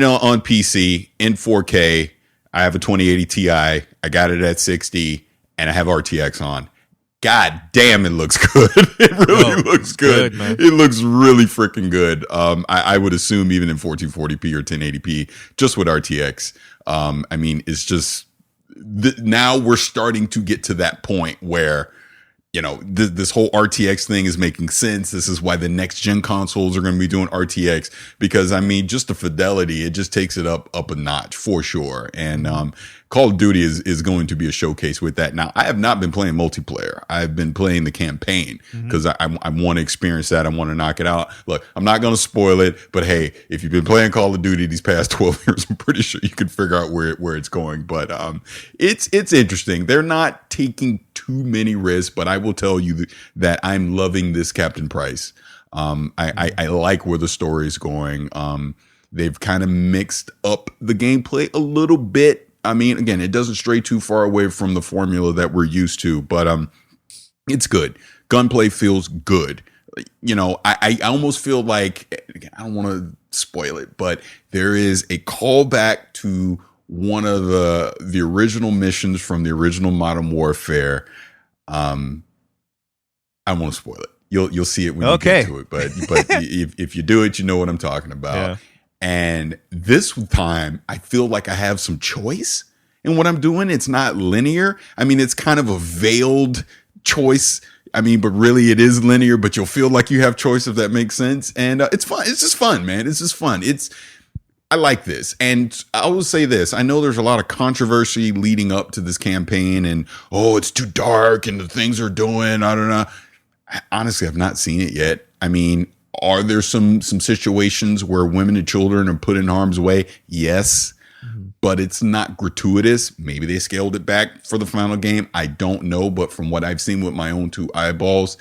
it on PC in 4K. I have a 2080 Ti. I got it at 60, and I have RTX on. God damn, it looks good. It really looks good. Man. It looks really freaking good. I would assume even in 1440p or 1080p, just with RTX. I mean, it's just now we're starting to get to that point where this whole RTX thing is making sense. This is why the next gen consoles are going to be doing RTX because I mean, just the fidelity, it just takes it up a notch for sure. And Call of Duty is going to be a showcase with that. Now, I have not been playing multiplayer. I've been playing the campaign because I want to experience that. I want to knock it out. Look, I'm not going to spoil it, but hey, if you've been playing Call of Duty these past 12 years, I'm pretty sure you can figure out where it's going. But it's interesting. They're not taking too many risks, but I will tell you that I'm loving this Captain Price. I like where the story is going. They've kind of mixed up the gameplay a little bit. I mean, again, it doesn't stray too far away from the formula that we're used to, but it's good. Gunplay feels good. I almost feel like, again, I don't want to spoil it, but there is a callback to one of the original missions from the original Modern Warfare. I don't want to spoil it. You'll see it when you get to it, but if you do it, you know what I'm talking about. Yeah. And this time, I feel like I have some choice in what I'm doing. It's not linear. I mean, it's kind of a veiled choice. I mean, but really it is linear, but you'll feel like you have choice, if that makes sense. And it's fun. It's just fun, man. It's just fun. I like this. And I will say this. I know there's a lot of controversy leading up to this campaign and, oh, it's too dark and the things they're doing. I don't know. Honestly, I've not seen it yet. I mean, are there some situations where women and children are put in harm's way? Yes. But it's not gratuitous. Maybe they scaled it back for the final game. I don't know. But from what I've seen with my own two eyeballs,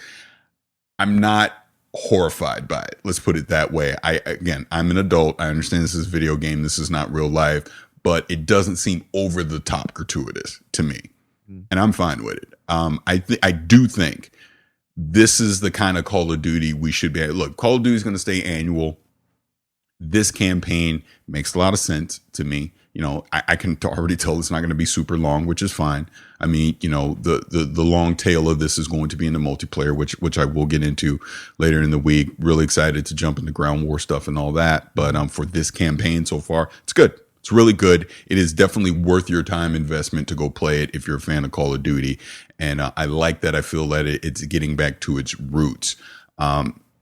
I'm not horrified by it. Let's put it that way. I'm an adult. I understand this is a video game. This is not real life. But it doesn't seem over the top gratuitous to me. And I'm fine with it. I do think this is the kind of Call of Duty we should be. Look, Call of Duty is going to stay annual. This campaign makes a lot of sense to me. You know, I can already tell it's not going to be super long, which is fine. I mean, you know, the long tail of this is going to be in the multiplayer, which I will get into later in the week. Really excited to jump into ground war stuff and all that. But for this campaign so far, it's good. It's really good. It is definitely worth your time investment to go play it if you're a fan of Call of Duty. And I like that. I feel that it's getting back to its roots.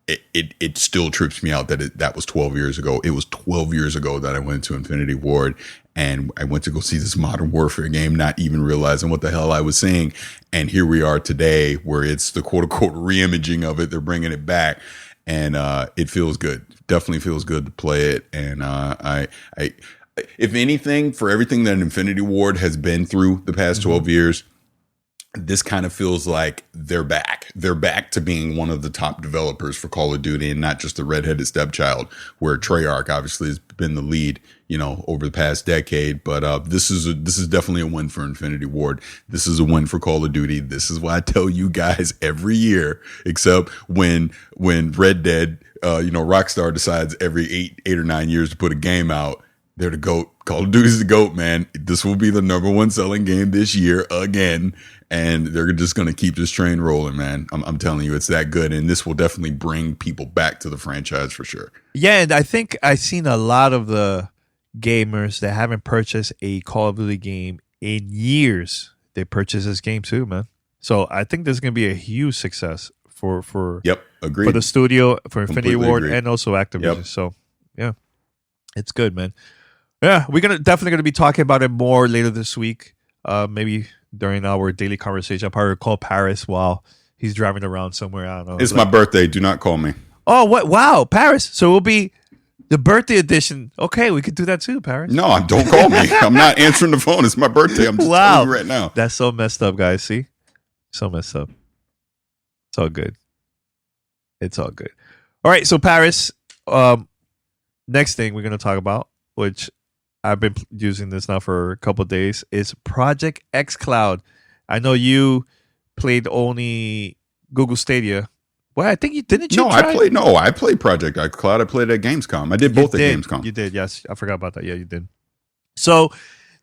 It still trips me out that that was 12 years ago. It was 12 years ago that I went to Infinity Ward and I went to go see this Modern Warfare game, not even realizing what the hell I was seeing. And here we are today where it's the quote unquote reimaging of it. They're bringing it back and it feels good. Definitely feels good to play it. And I if anything, for everything that Infinity Ward has been through the past 12 years, this kind of feels like they're back. They're back to being one of the top developers for Call of Duty and not just the redheaded stepchild, where Treyarch obviously has been the lead, you know, over the past decade. But this is definitely a win for Infinity Ward. This is a win for Call of Duty. This is why I tell you guys every year, except when Red Dead, Rockstar decides every eight or 9 years to put a game out. They're the GOAT. Call of Duty's the GOAT, man. This will be the number one selling game this year again. And they're just going to keep this train rolling, man. I'm telling you, it's that good. And this will definitely bring people back to the franchise for sure. Yeah, and I think I've seen a lot of the gamers that haven't purchased a Call of Duty game in years. They purchase this game too, man. So I think this is going to be a huge success for agreed. For the studio, for Infinity Completely Ward, agreed. and also Activision. Yep. So, yeah, it's good, man. Yeah, we're definitely going to be talking about it more later this week. Maybe during our daily conversation. I'll probably call Paris while he's driving around somewhere. I don't know. It's my birthday. Do not call me. Oh, what? Wow, Paris. So it will be the birthday edition. Okay, we could do that too, Paris. No, don't call me. I'm not answering the phone. It's my birthday. I'm just telling you right now. That's so messed up, guys. See? So messed up. It's all good. It's all good. All right, so Paris, next thing we're going to talk about, which I've been using this now for a couple of days, is Project xCloud. I know you played only Google Stadia. Well, I think you didn't. I played Project xCloud. I played at Gamescom. I did both at Gamescom. You did, yes. I forgot about that. Yeah, you did. So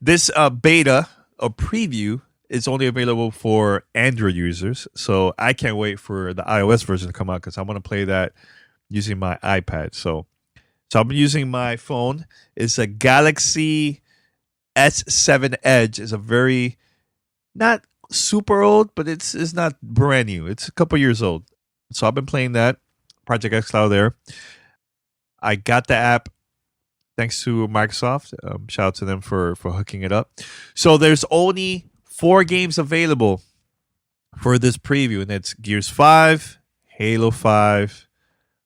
this beta or preview is only available for Android users. So I can't wait for the iOS version to come out because I want to play that using my iPad. So I'm using my phone. It's a Galaxy S7 Edge. It's a very, not super old, but it's not brand new. It's a couple years old. So I've been playing that, Project xCloud there. I got the app thanks to Microsoft. Shout out to them for hooking it up. So there's only 4 games available for this preview, and it's Gears 5, Halo 5,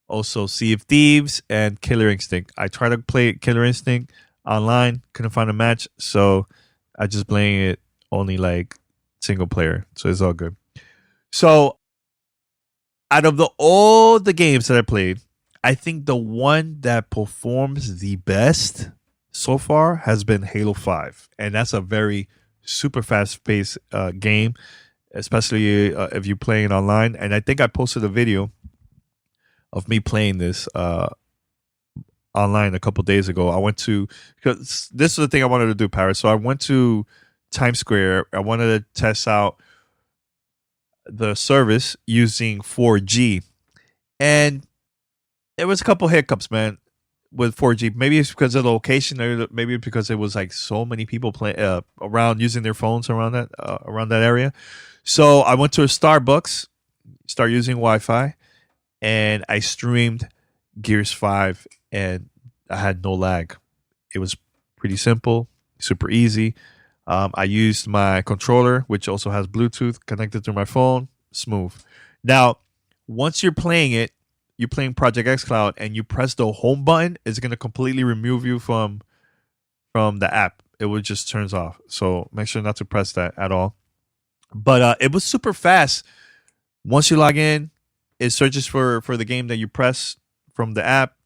also Sea of Thieves, and Killer Instinct. I tried to play Killer Instinct online, couldn't find a match, so I just playing it only like single player. So it's all good. So out of all the games that I played, I think the one that performs the best so far has been Halo 5. And that's a very super fast-paced game, especially if you're playing it online. And I think I posted a video of me playing this online a couple days ago. I went to, because this is the thing I wanted to do, Paris. So I went to Times Square. I wanted to test out the service using 4G. And there was a couple hiccups, man. with 4G. Maybe it's because of the location, or maybe it's because it was like so many people playing around using their phones around that area. So I went to a Starbucks, start using Wi-Fi, and I streamed Gears 5, and I had no lag. It was pretty simple, super easy. I used my controller, which also has Bluetooth connected to my phone. Smooth. Now, once you're playing Project xCloud, and you press the home button, it's going to completely remove you from the app. It will just turns off. So make sure not to press that at all. But it was super fast. Once you log in, it searches for the game that you press from the app.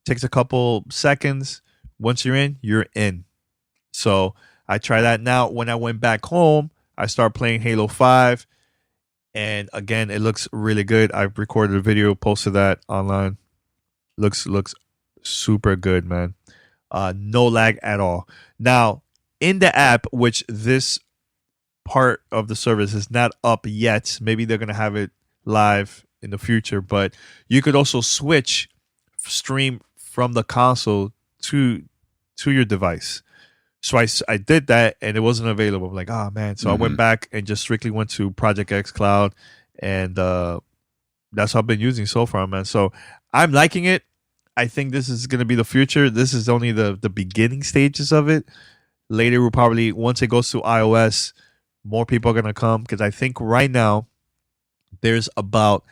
Takes a couple seconds. Once you're in, you're in. So I try that now. When I went back home, I started playing Halo 5. And again, it looks really good. I've recorded a video, posted that online. Looks super good, man. No lag at all. Now, in the app, which this part of the service is not up yet. Maybe they're going to have it live in the future. But you could also stream from the console to your device. So I did that, and it wasn't available. I'm like, oh, man. So I went back and just strictly went to Project xCloud, and that's what I've been using so far, man. So I'm liking it. I think this is going to be the future. This is only the beginning stages of it. Later, we'll probably, once it goes to iOS, more people are going to come, because I think right now there's about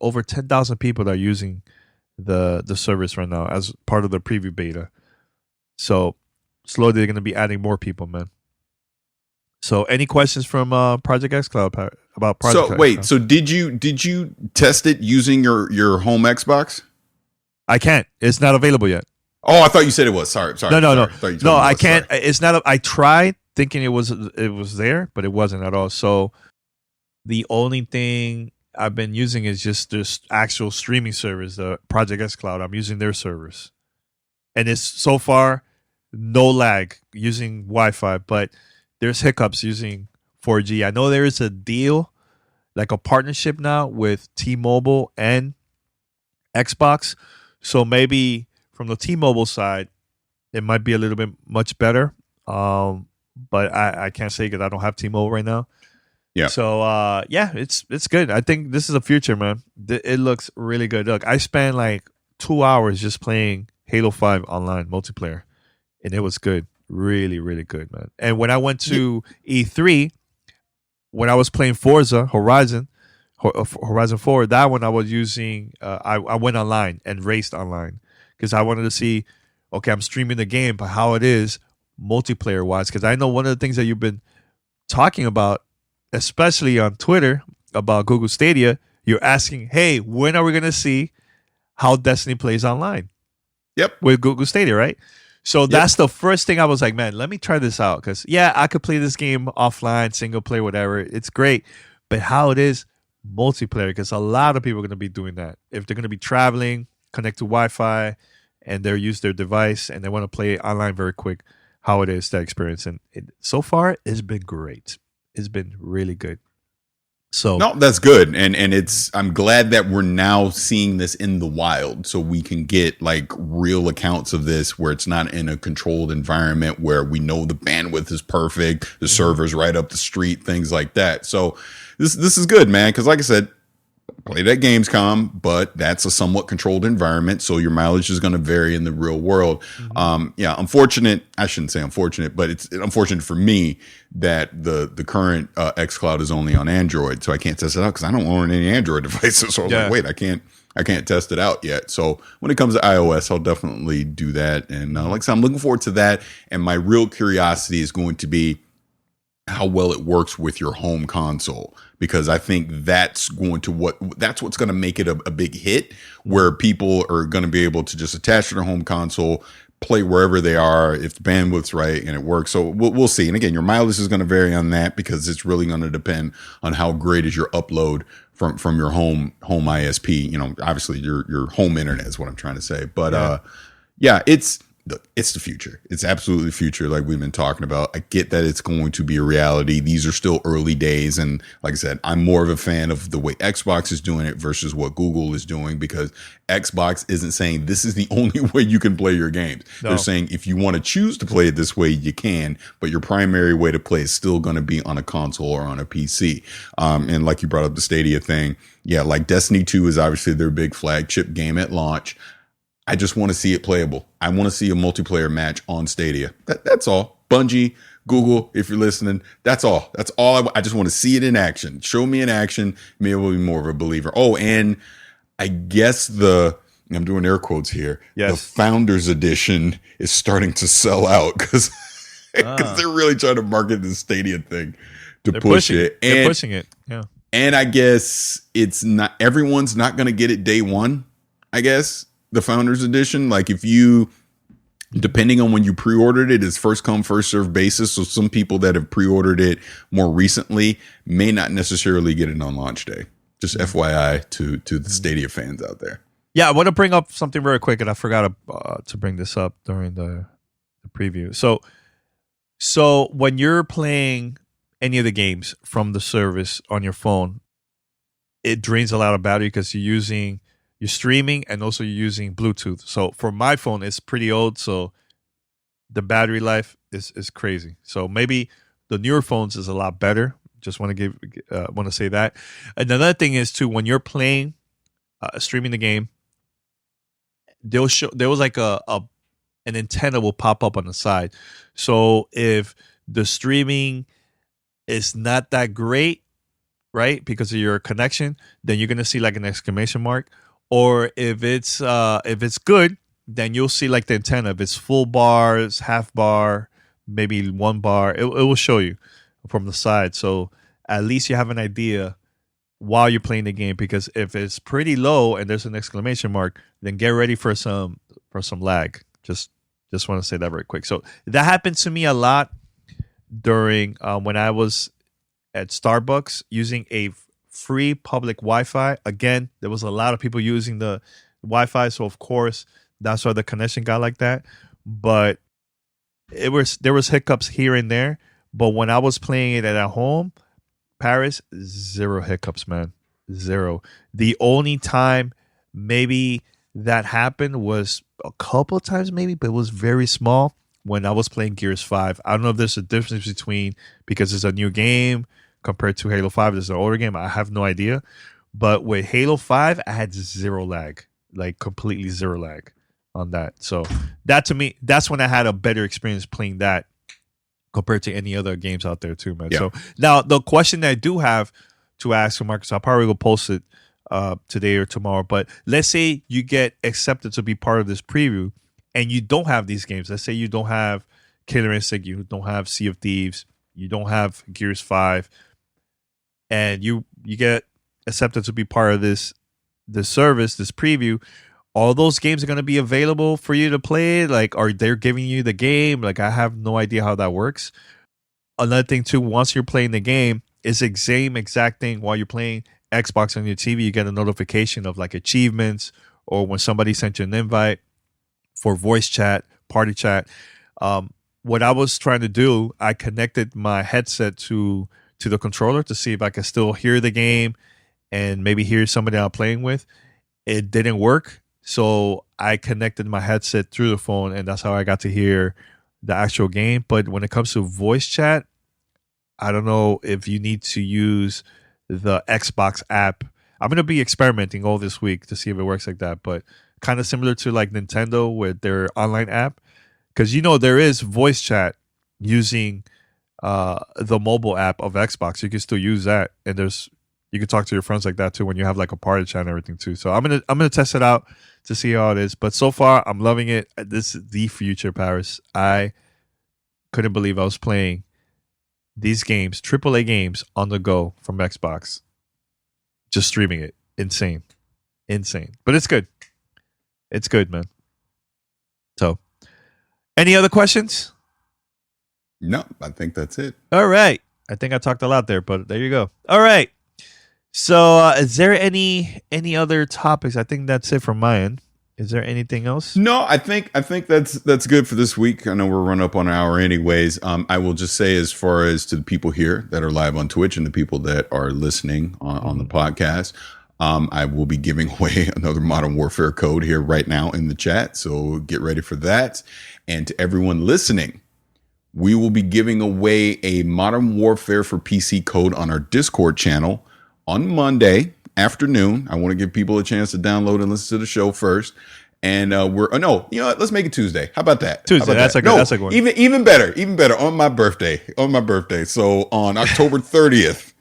over 10,000 people that are using the service right now as part of the preview beta. So slowly they're going to be adding more people, man. So any questions from Project xCloud about Project So wait, xCloud? so did you test it using your home Xbox? I can't. It's not available yet. Oh, I thought you said it was. Sorry. No, I can't. It's not. I tried thinking it was there, but it wasn't at all. So the only thing I've been using is just this actual streaming service, the Project xCloud. I'm using their servers. And it's so far no lag using Wi-Fi, but there's hiccups using 4G. I know there is a deal, like a partnership now with T-Mobile and Xbox. So maybe from the T-Mobile side, it might be a little bit much better. But I can't say because I don't have T-Mobile right now. Yeah. So it's good. I think this is the future, man. It looks really good. Look, I spent like 2 hours just playing Halo 5 online multiplayer, and it was good. Really, really good, man. And when I went to E3, when I was playing Forza Horizon 4, that one I was using, I went online and raced online because I wanted to see, okay, I'm streaming the game, but how it is multiplayer-wise. Because I know one of the things that you've been talking about, especially on Twitter, about Google Stadia, you're asking, hey, when are we going to see how Destiny plays online? Yep. With Google Stadia, right? So that's the first thing I was like, man, let me try this out. Because, I could play this game offline, single player, whatever. It's great. But how it is multiplayer, because a lot of people are going to be doing that. If they're going to be traveling, connect to Wi-Fi, and they use their device, and they want to play online very quick, how it is, that experience. And so far, it's been great. It's been really good. So no, that's good. And I'm glad that we're now seeing this in the wild so we can get like real accounts of this where it's not in a controlled environment where we know the bandwidth is perfect, the server's right up the street, things like that. So this is good, man. Because like I said, played at Gamescom, but that's a somewhat controlled environment, so your mileage is going to vary in the real world. Unfortunate. I shouldn't say unfortunate, but it's unfortunate for me that the current xCloud is only on Android, so I can't test it out because I don't own any Android devices. So I was like, wait, I can't test it out yet. So when it comes to iOS, I'll definitely do that. And like I said, I'm looking forward to that. And my real curiosity is going to be how well it works with your home console, because I think that's what's going to make it a big hit, where people are going to be able to just attach to their home console, play wherever they are if the bandwidth's right and it works. So we'll see. And again, your mileage is going to vary on that because it's really going to depend on how great is your upload from your home ISP. Obviously your home internet is what I'm trying to say. But it's look, it's the future. It's absolutely the future, like we've been talking about. I get that it's going to be a reality. These are still early days. And like I said, I'm more of a fan of the way Xbox is doing it versus what Google is doing, because Xbox isn't saying this is the only way you can play your games. No. They're saying if you want to choose to play it this way, you can, but your primary way to play is still going to be on a console or on a PC. And like you brought up the Stadia thing. Yeah, like Destiny 2 is obviously their big flagship game at launch. I just want to see it playable. I want to see a multiplayer match on Stadia. That's all. Bungie, Google, if you're listening, that's all. That's all. I just want to see it in action. Show me in action. Maybe I'll be more of a believer. Oh, and I guess I'm doing air quotes here. Yes. The Founders Edition is starting to sell out because they're really trying to market the Stadia thing to push it. They're pushing it. Yeah. And I guess everyone's not going to get it day one, I guess. The Founders Edition, like if you, depending on when you pre-ordered it, it's first come first served basis. So some people that have pre-ordered it more recently may not necessarily get it on launch day. Just FYI to the Stadia fans out there. Yeah, I want to bring up something very quick, and I forgot to bring this up during the preview. So when you're playing any of the games from the service on your phone, it drains a lot of battery because you're streaming and also you're using Bluetooth. So for my phone, it's pretty old, so the battery life is crazy. So maybe the newer phones is a lot better. Just want to say that. And another thing is too, when you're playing, streaming the game, there was like an antenna will pop up on the side. So if the streaming is not that great, right, because of your connection, then you're gonna see like an exclamation mark. Or if it's good, then you'll see like the antenna. If it's full bars, half bar, maybe 1 bar, it will show you from the side. So at least you have an idea while you're playing the game. Because if it's pretty low and there's an exclamation mark, then get ready for some lag. Just want to say that very quick. So that happened to me a lot during when I was at Starbucks using a free public Wi-Fi. Again, there was a lot of people using the Wi-Fi, so of course that's why the connection got like that. But there was hiccups here and there. But when I was playing it at home, Paris, 0 hiccups, man, 0. The only time maybe that happened was a couple of times, maybe, but it was very small when I was playing Gears 5. I don't know if there's a difference between because it's a new game compared to Halo 5, this is an older game. I have no idea. But with Halo 5, I had 0 lag. Like completely 0 lag on that. So that to me, that's when I had a better experience playing that compared to any other games out there too, man. Yeah. So now the question that I do have to ask for Marcus, I'll probably go post it today or tomorrow. But let's say you get accepted to be part of this preview and you don't have these games. Let's say you don't have Killer Instinct, you don't have Sea of Thieves, you don't have Gears 5. And you get accepted to be part of this service, this preview. All those games are going to be available for you to play. Like, are they giving you the game? Like, I have no idea how that works. Another thing too, once you're playing the game, it's the same exact thing while you're playing Xbox on your TV. You get a notification of like achievements or when somebody sent you an invite for voice chat, party chat. What I was trying to do, I connected my headset to the controller to see if I could still hear the game and maybe hear somebody I'm playing with. It didn't work. So I connected my headset through the phone and that's how I got to hear the actual game. But when it comes to voice chat, I don't know if you need to use the Xbox app. I'm going to be experimenting all this week to see if it works like that, but kind of similar to like Nintendo with their online app. Because, there is voice chat using the mobile app of Xbox. You can still use that, and you can talk to your friends like that too when you have like a party chat and everything too. So I'm gonna test it out to see how it is. But so far, I'm loving it. This is the future, Paris. I couldn't believe I was playing these games, AAA games, on the go from Xbox, just streaming it. Insane, but it's good. It's good, man. So, any other questions? No, I think that's it. All right. I think I talked a lot there, but there you go. All right. So is there any other topics? I think that's it from my end. Is there anything else? No, I think that's good for this week. I know we're running up on an hour anyways. I will just say, as far as to the people here that are live on Twitch and the people that are listening on the podcast, I will be giving away another Modern Warfare code here right now in the chat. So get ready for that. And to everyone listening, we will be giving away a Modern Warfare for PC code on our Discord channel on Monday afternoon. I want to give people a chance to download and listen to the show first. And let's make it Tuesday. How about that? Tuesday. That's a good one. Even better on my birthday. So on October 30th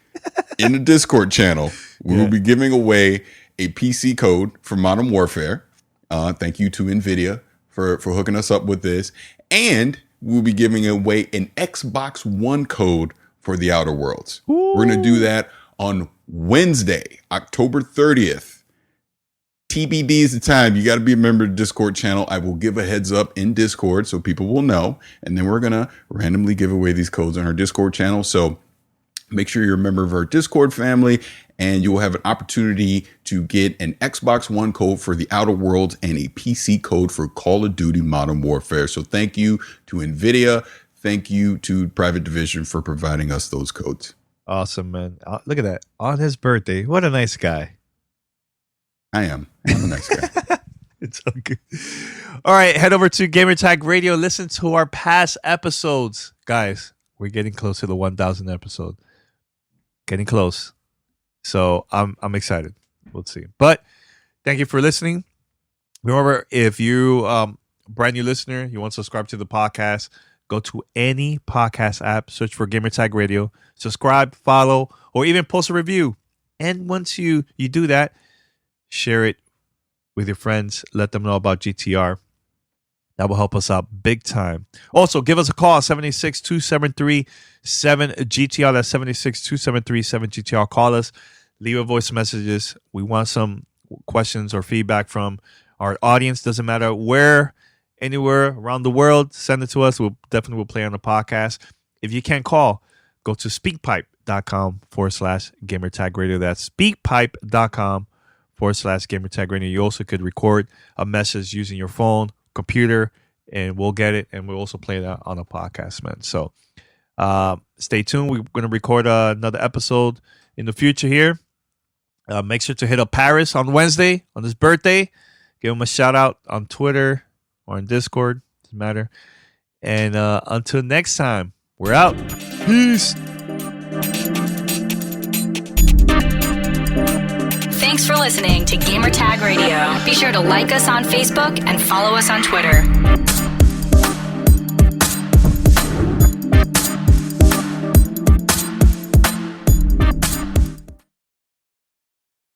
in the Discord channel, we will be giving away a PC code for Modern Warfare. Thank you to NVIDIA for hooking us up with this. And we'll be giving away an Xbox One code for the Outer Worlds. Ooh. We're going to do that on Wednesday, October 30th. TBD is the time. You got to be a member of the Discord channel. I will give a heads up in Discord so people will know. And then we're going to randomly give away these codes on our Discord channel. So make sure you're a member of our Discord family, and you will have an opportunity to get an Xbox One code for the Outer Worlds and a PC code for Call of Duty Modern Warfare. So thank you to NVIDIA. Thank you to Private Division for providing us those codes. Awesome, man. Look at that. On his birthday. What a nice guy. I'm a nice guy. It's so good. All right, head over to Gamertag Radio. Listen to our past episodes. Guys, we're getting close to the 1,000 episode. Getting close. So I'm excited. We'll see. But thank you for listening. Remember, if you brand new listener, you want to subscribe to the podcast, go to any podcast app, search for Gamertag Radio, subscribe, follow, or even post a review. And once you do that, share it with your friends. Let them know about GTR. That will help us out big time. Also, give us a call, 786-273-7GTR. That's 786-273-7GTR. Call us. Leave a voice messages. We want some questions or feedback from our audience. Doesn't matter where, anywhere around the world. Send it to us. We'll definitely play on the podcast. If you can't call, go to speakpipe.com/gamertag radio. That's speakpipe.com/gamertag radio. You also could record a message using your phone, computer, and we'll get it, and we'll also play that on a podcast, man. So stay tuned. We're going to record another episode in the future here. Make sure to hit up Paris on Wednesday on his birthday. Give him a shout out on Twitter or on Discord. Doesn't matter. And until next time, we're out. Peace. Thanks for listening to Gamertag Radio. Be sure to like us on Facebook and follow us on Twitter.